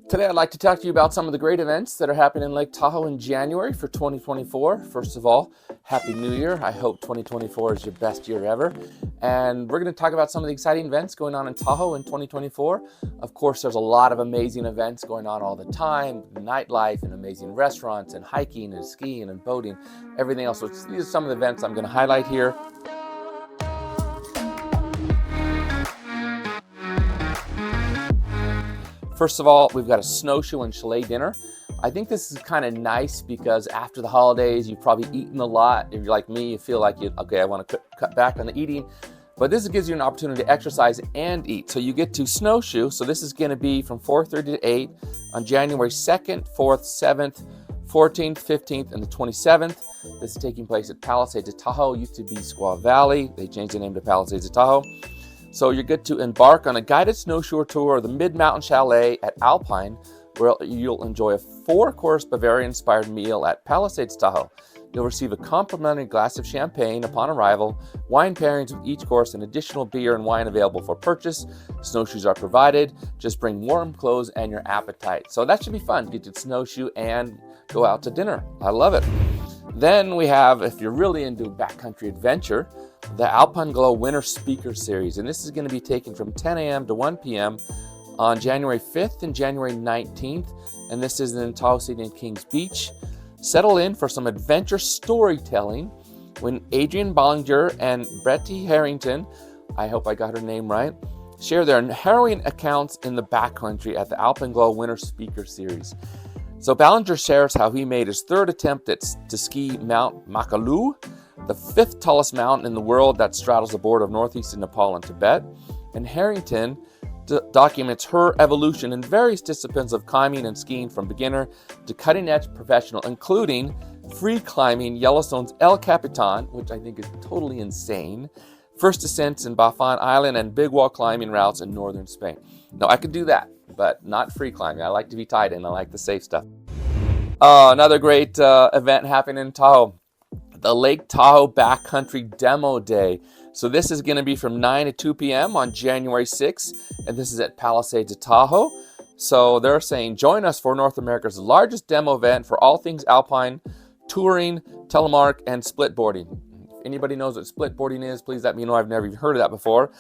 Today I'd like to talk to you about some of the great events that are happening in Lake Tahoe in January for 2024. First of all, Happy New Year. I hope 2024 is your best year ever. And we're going to talk about some of the exciting events going on in Tahoe in 2024. Of course, there's a lot of amazing events going on all the time, nightlife and amazing restaurants and hiking and skiing and boating, everything else. So these are some of the events I'm going to highlight here. First of all, we've got a snowshoe and chalet dinner. I think this is kind of nice because after the holidays, you've probably eaten a lot. If you're like me, you feel like, I want to cut back on the eating. But this gives you an opportunity to exercise and eat. So you get to snowshoe. So this is going to be from 4:30 to 8 on January 2nd, 4th, 7th, 14th, 15th, and the 27th. This is taking place at Palisades of Tahoe. It used to be Squaw Valley. They changed the name to Palisades of Tahoe. So you get to embark on a guided snowshoe tour of the Mid-Mountain Chalet at Alpine, where you'll enjoy a 4-course Bavarian-inspired meal at Palisades Tahoe. You'll receive a complimentary glass of champagne upon arrival, wine pairings with each course, and additional beer and wine available for purchase. Snowshoes are provided. Just bring warm clothes and your appetite. So that should be fun. Get to snowshoe and go out to dinner. I love it. Then we have, if you're really into backcountry adventure, the Alpen Glow Winter Speaker Series. And this is going to be taken from 10 a.m. to 1 p.m. on January 5th and January 19th. And this is in Tahoe City and Kings Beach. Settle in for some adventure storytelling when Adrian Bollinger and Betty Harrington, I hope I got her name right, share their harrowing accounts in the backcountry at the Alpen Glow Winter Speaker Series. So Ballinger shares how he made his third attempt to ski Mount Makalu, the 5th tallest mountain in the world that straddles the border of northeastern Nepal and Tibet. And Harrington documents her evolution in various disciplines of climbing and skiing from beginner to cutting-edge professional, including free climbing Yellowstone's El Capitan, which I think is totally insane, first ascents in Baffin Island, and big wall climbing routes in northern Spain. Now, I could do that, but not free climbing. I like to be tied in. I like the safe stuff. Another great event happening in Tahoe, the Lake Tahoe Backcountry Demo Day. So this is going to be from 9 to 2 p.m. on January 6th, and this is at Palisades of Tahoe. So they're saying, join us for North America's largest demo event for all things alpine, touring, telemark, and splitboarding. If anybody knows what splitboarding is, please let me know. I've never even heard of that before.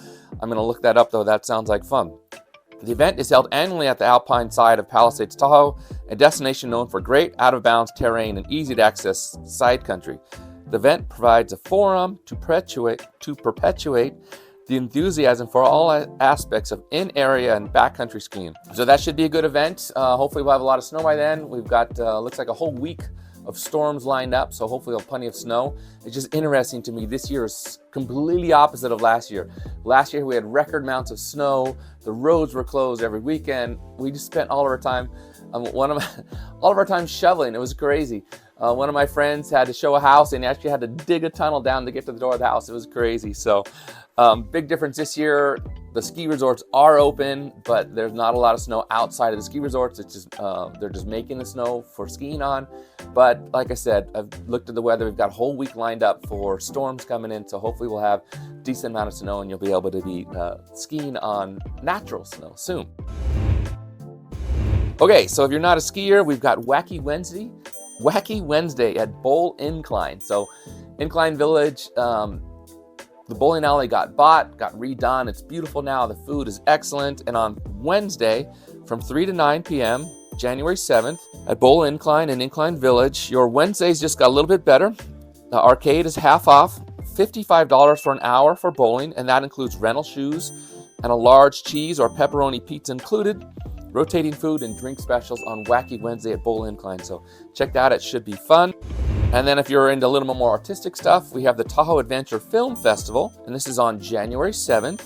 I'm going to look that up, though. That sounds like fun. The event is held annually at the Alpine side of Palisades Tahoe, a destination known for great out-of-bounds terrain and easy-to-access side country. The event provides a forum to perpetuate the enthusiasm for all aspects of in-area and backcountry skiing. So that should be a good event. Hopefully we'll have a lot of snow by then. We've got, looks like a whole week of storms lined up, so hopefully we'll have plenty of snow. It's just interesting to me. This year is completely opposite of last year. Last year we had record amounts of snow. The roads were closed every weekend. We just spent all of our time, shoveling. It was crazy. One of my friends had to show a house and he actually had to dig a tunnel down to get to the door of the house. It was crazy. So big difference this year. The ski resorts are open, but there's not a lot of snow outside of the ski resorts. It's just they're just making the snow for skiing on. But like I said, I've looked at the weather. We've got a whole week lined up for storms coming in. So hopefully we'll have a decent amount of snow and you'll be able to be skiing on natural snow soon. Okay, so if you're not a skier, we've got Wacky Wednesday at Bowl Incline. So Incline Village, the bowling alley got redone. It's beautiful now. The food is excellent. And on Wednesday from 3 to 9 p.m., January 7th at Bowl Incline in Incline Village, your Wednesdays just got a little bit better. The arcade is half off, $55 for an hour for bowling, and that includes rental shoes and a large cheese or pepperoni pizza included. Rotating food and drink specials on Wacky Wednesday at Bowl Incline. So check that out. It should be fun. And then if you're into a little bit more artistic stuff, we have the Tahoe Adventure Film Festival. And this is on January 7th.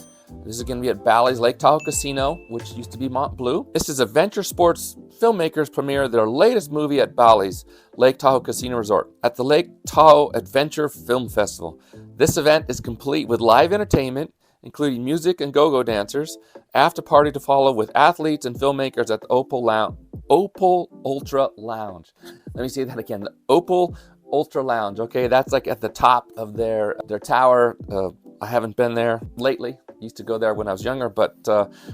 This is going to be at Bally's Lake Tahoe Casino, which used to be Mont Bleu. This is Adventure Sports filmmakers premiere their latest movie at Bally's Lake Tahoe Casino Resort at the Lake Tahoe Adventure Film Festival. This event is complete with live entertainment, including music and go-go dancers, after party to follow with athletes and filmmakers at the Opal Ultra Lounge. Let me say that again, the Opal Ultra Lounge. Okay, that's like at the top of their tower. I haven't been there lately. Used to go there when I was younger, but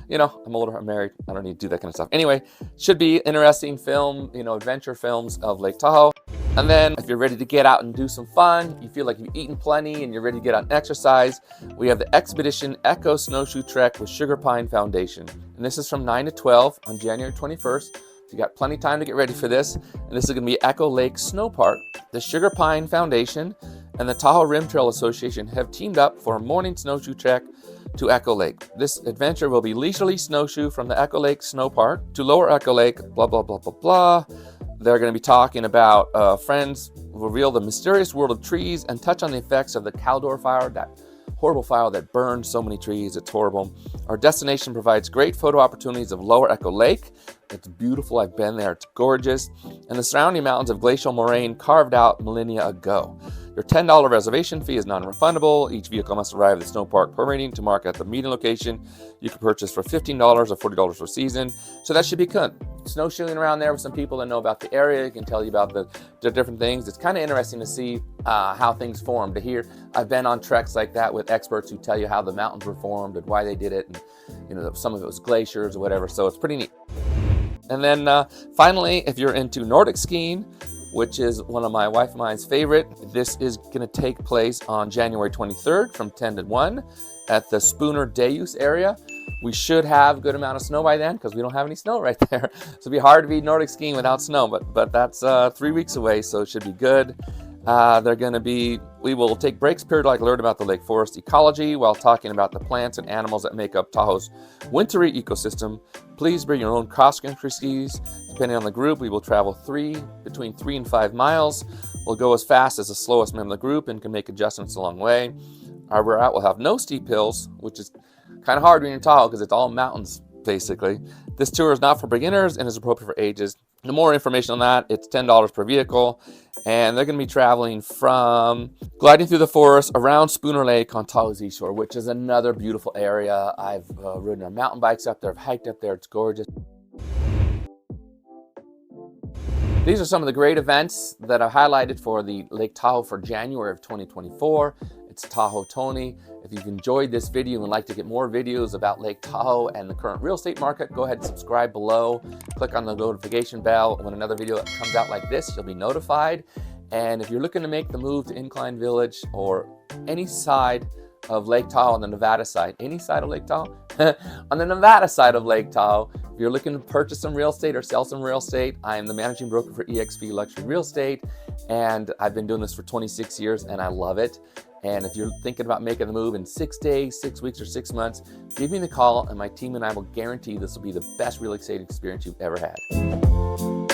you know, I'm older, I'm married, I don't need to do that kind of stuff. Anyway, should be interesting film, you know, adventure films of Lake Tahoe. And then if you're ready to get out and do some fun, you feel like you've eaten plenty and you're ready to get out and exercise, we have the Expedition Echo Snowshoe Trek with Sugarpine Foundation. And this is from 9 to 12 on January 21st. So you got plenty of time to get ready for this. And this is going to be Echo Lake Snow Park. The Sugarpine Foundation and the Tahoe Rim Trail Association have teamed up for a morning snowshoe trek to Echo Lake. This adventure will be leisurely snowshoe from the Echo Lake Snow Park to Lower Echo Lake, blah, blah, blah, blah, blah. They're going to be talking about friends reveal the mysterious world of trees and touch on the effects of the Caldor fire, that horrible fire that burned so many trees. It's horrible. Our destination provides great photo opportunities of Lower Echo Lake. It's beautiful. I've been there. It's gorgeous. And the surrounding mountains of glacial moraine carved out millennia ago. Your $10 reservation fee is non-refundable. Each vehicle must arrive at the snow park per meeting to mark at the meeting location. You can purchase for $15 or $40 per season. So that should be good. Snowshoeing around there with some people that know about the area. It can tell you about the different things. It's kind of interesting to see how things formed. To hear, I've been on treks like that with experts who tell you how the mountains were formed and why they did it. And you know, some of it was glaciers or whatever. So it's pretty neat. And then finally, if you're into Nordic skiing, which is one of my wife and mine's favorite, this is going to take place on January 23rd from 10 to 1 at the Spooner Deus area. We should have a good amount of snow by then because we don't have any snow right there. So it'd be hard to be Nordic skiing without snow, but that's 3 weeks away, so it should be good. We will take breaks periodically, learn about the lake forest ecology while talking about the plants and animals that make up Tahoe's wintry ecosystem. Please bring your own cross-country skis. Depending on the group, we will travel between 3 and 5 miles. We'll go as fast as the slowest member of the group and can make adjustments along the way. Our route will have no steep hills, which is kind of hard when you're in Tahoe because it's all mountains, basically. This tour is not for beginners and is appropriate for ages. The more information on that, it's $10 per vehicle, and they're going to be traveling from gliding through the forest around Spooner Lake on Tahoe's East Shore, which is another beautiful area. I've ridden our mountain bikes up there, I've hiked up there, it's gorgeous. These are some of the great events that I highlighted for the Lake Tahoe for January of 2024. It's Tahoe Tony. If you've enjoyed this video and would like to get more videos about Lake Tahoe and the current real estate market, go ahead and subscribe below. Click on the notification bell. When another video comes out like this, you'll be notified. And if you're looking to make the move to Incline Village or any side of Lake Tahoe on the Nevada side, any side of Lake Tahoe? On the Nevada side of Lake Tahoe, if you're looking to purchase some real estate or sell some real estate, I am the managing broker for eXp Luxury Real Estate, and I've been doing this for 26 years and I love it. And if you're thinking about making the move in 6 days, 6 weeks, or 6 months, give me the call and my team and I will guarantee this will be the best real estate experience you've ever had.